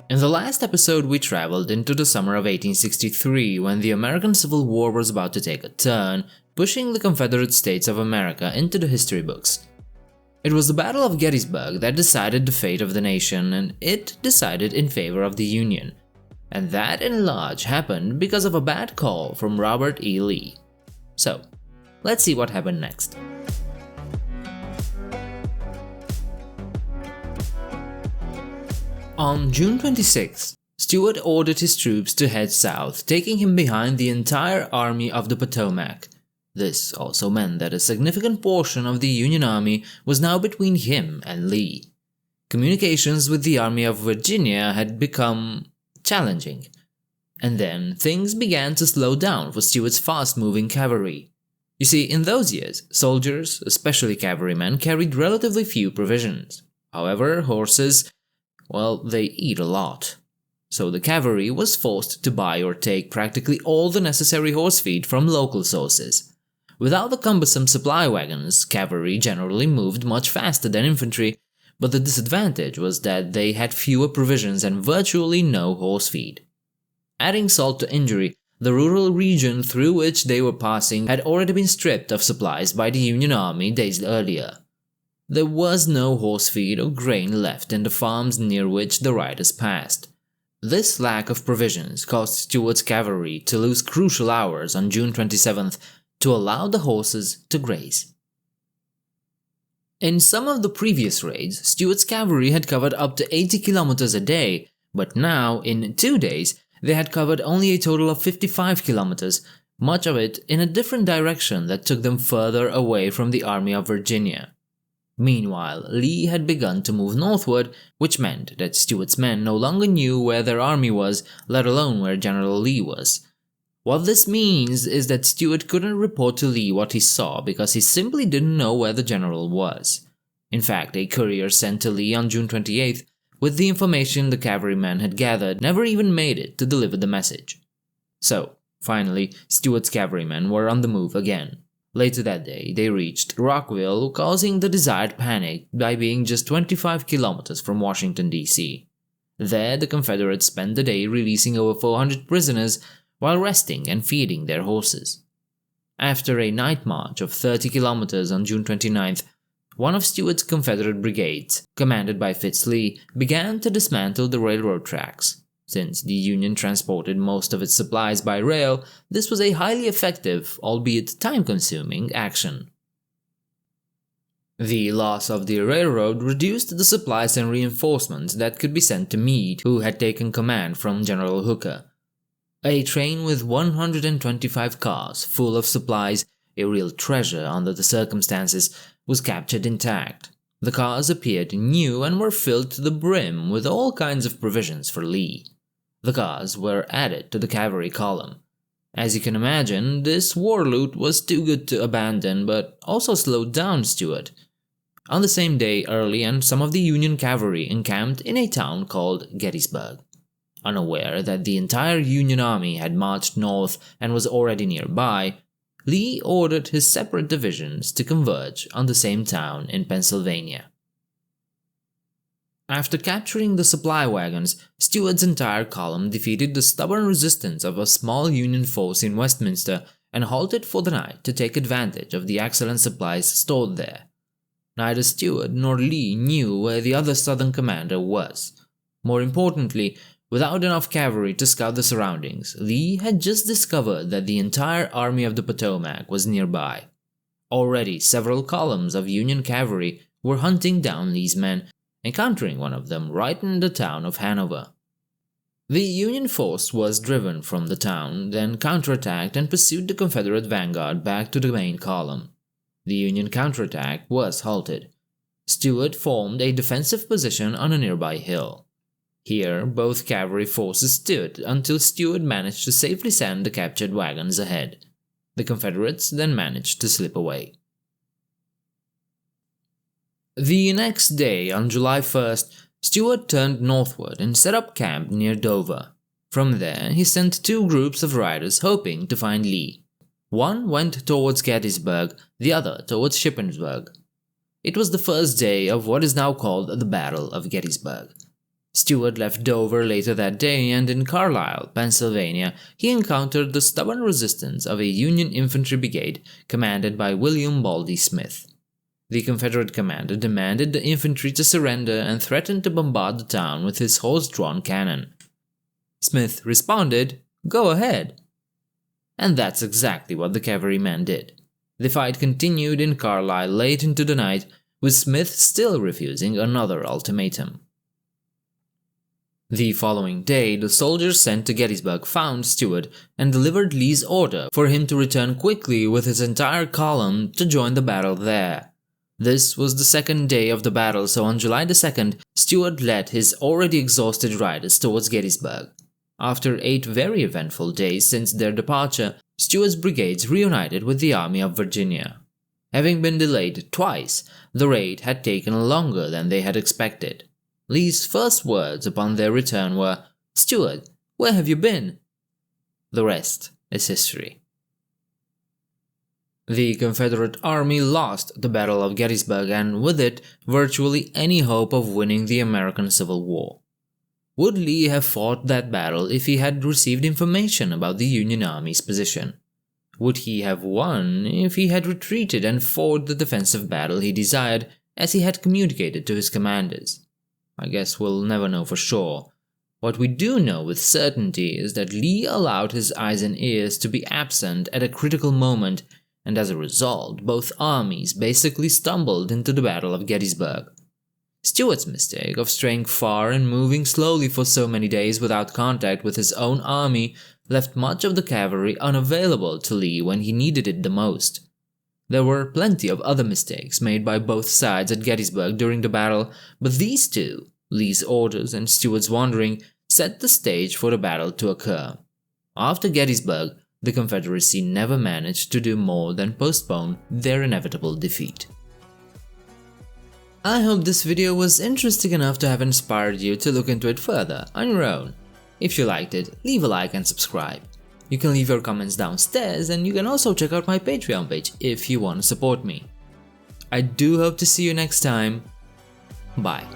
In the last episode, we traveled into the summer of 1863 when the American Civil War was about to take a turn, pushing the Confederate States of America into the history books. It was the Battle of Gettysburg that decided the fate of the nation, and it decided in favor of the Union. And that in large happened because of a bad call from Robert E. Lee. So, let's see what happened next. On June 26, Stuart ordered his troops to head south, taking him behind the entire Army of the Potomac. This also meant that a significant portion of the Union Army was now between him and Lee. Communications with the Army of Virginia had become challenging. And then things began to slow down for Stuart's fast-moving cavalry. You see, in those years, soldiers, especially cavalrymen, carried relatively few provisions. However, horses, well, they eat a lot. So the cavalry was forced to buy or take practically all the necessary horse feed from local sources. Without the cumbersome supply wagons, cavalry generally moved much faster than infantry, but the disadvantage was that they had fewer provisions and virtually no horse feed. Adding salt to injury, the rural region through which they were passing had already been stripped of supplies by the Union Army days earlier. There was no horse feed or grain left in the farms near which the riders passed. This lack of provisions caused Stuart's cavalry to lose crucial hours on June 27th to allow the horses to graze. In some of the previous raids, Stuart's cavalry had covered up to 80 kilometers a day, but now, in 2 days, they had covered only a total of 55 kilometers, much of it in a different direction that took them further away from the Army of Virginia. Meanwhile, Lee had begun to move northward, which meant that Stuart's men no longer knew where their army was, let alone where General Lee was. What this means is that Stuart couldn't report to Lee what he saw because he simply didn't know where the general was. In fact, a courier sent to Lee on June 28th with the information the cavalrymen had gathered never even made it to deliver the message. So, finally, Stuart's cavalrymen were on the move again. Later that day, they reached Rockville, causing the desired panic by being just 25 kilometers from Washington, D.C. There, the Confederates spent the day releasing over 400 prisoners while resting and feeding their horses. After a night march of 30 kilometers on June 29th, one of Stuart's Confederate brigades, commanded by Fitz Lee, began to dismantle the railroad tracks. Since the Union transported most of its supplies by rail, this was a highly effective, albeit time-consuming, action. The loss of the railroad reduced the supplies and reinforcements that could be sent to Meade, who had taken command from General Hooker. A train with 125 cars full of supplies, a real treasure under the circumstances, was captured intact. The cars appeared new and were filled to the brim with all kinds of provisions for Lee. The cars were added to the cavalry column. As you can imagine, this war loot was too good to abandon, but also slowed down Stuart. On the same day, Early and some of the Union cavalry encamped in a town called Gettysburg. Unaware that the entire Union army had marched north and was already nearby, Lee ordered his separate divisions to converge on the same town in Pennsylvania. After capturing the supply wagons, Stuart's entire column defeated the stubborn resistance of a small Union force in Westminster and halted for the night to take advantage of the excellent supplies stored there. Neither Stuart nor Lee knew where the other Southern commander was. More importantly, without enough cavalry to scout the surroundings, Lee had just discovered that the entire Army of the Potomac was nearby. Already, several columns of Union cavalry were hunting down Lee's men, encountering one of them right in the town of Hanover. The Union force was driven from the town, then counterattacked and pursued the Confederate vanguard back to the main column. The Union counterattack was halted. Stuart formed a defensive position on a nearby hill. Here, both cavalry forces stood until Stuart managed to safely send the captured wagons ahead. The Confederates then managed to slip away. The next day, on July 1st, Stuart turned northward and set up camp near Dover. From there, he sent 2 groups of riders hoping to find Lee. One went towards Gettysburg, the other towards Shippensburg. It was the first day of what is now called the Battle of Gettysburg. Stuart left Dover later that day, and in Carlisle, Pennsylvania, he encountered the stubborn resistance of a Union infantry brigade commanded by William Baldy Smith. The Confederate commander demanded the infantry to surrender and threatened to bombard the town with his horse-drawn cannon. Smith responded, "Go ahead." And that's exactly what the cavalrymen did. The fight continued in Carlisle late into the night, with Smith still refusing another ultimatum. The following day, the soldiers sent to Gettysburg found Stuart and delivered Lee's order for him to return quickly with his entire column to join the battle there. This was the second day of the battle, so on July 2nd, Stuart led his already exhausted riders towards Gettysburg. After 8 very eventful days since their departure, Stuart's brigades reunited with the Army of Virginia. Having been delayed twice, the raid had taken longer than they had expected. Lee's first words upon their return were, "Stuart, where have you been?" The rest is history. The Confederate Army lost the Battle of Gettysburg and with it virtually any hope of winning the American Civil War. Would Lee have fought that battle if he had received information about the Union Army's position? Would he have won if he had retreated and fought the defensive battle he desired as he had communicated to his commanders? I guess we'll never know for sure. What we do know with certainty is that Lee allowed his eyes and ears to be absent at a critical moment, and as a result, both armies basically stumbled into the Battle of Gettysburg. Stuart's mistake of straying far and moving slowly for so many days without contact with his own army left much of the cavalry unavailable to Lee when he needed it the most. There were plenty of other mistakes made by both sides at Gettysburg during the battle, but these two, Lee's orders and Stuart's wandering, set the stage for the battle to occur. After Gettysburg, the Confederacy never managed to do more than postpone their inevitable defeat. I hope this video was interesting enough to have inspired you to look into it further on your own. If you liked it, leave a like and subscribe. You can leave your comments downstairs, and you can also check out my Patreon page if you want to support me. I do hope to see you next time. Bye.